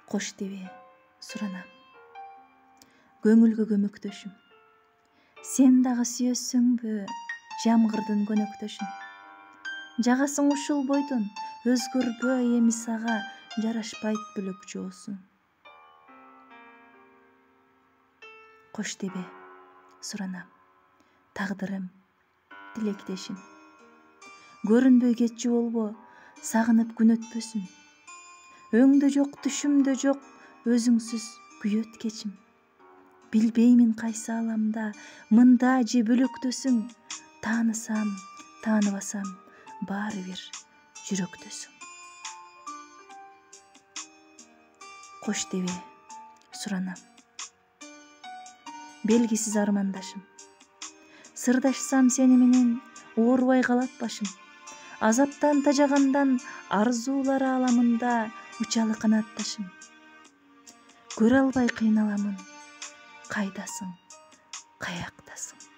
Кош тебе суранам. Көңүлгө көмөктөшүм. Сен дагы сүйөсүңбү жамгырдын көнөктөшүн? Жагасың ушул бойдон, өзгөрбөй эми сага жарашпайт бөлөк жоосуң. Кош тебе суранам. Тагдырым, тилектешим. Көрүнбөй кетчү болбо, сагынып күн өтпөсүн. Өңдө жок, түшүмдө жок, өзүңсүз күйөт кечим. Билбеймин кайсы аламда, мында же бөлөктөсүң. Таанысам, тааныбасам, баары бир жүрөктөсүң. Кош тебе суранам. Белгисиз армандашым. Сырдашсам сени менен оорубай калат башым. Азаптан тажагандан арзуулар ааламында учалы канатташым. Көрө албай кыйналамын. Кайдасың, каяктасың?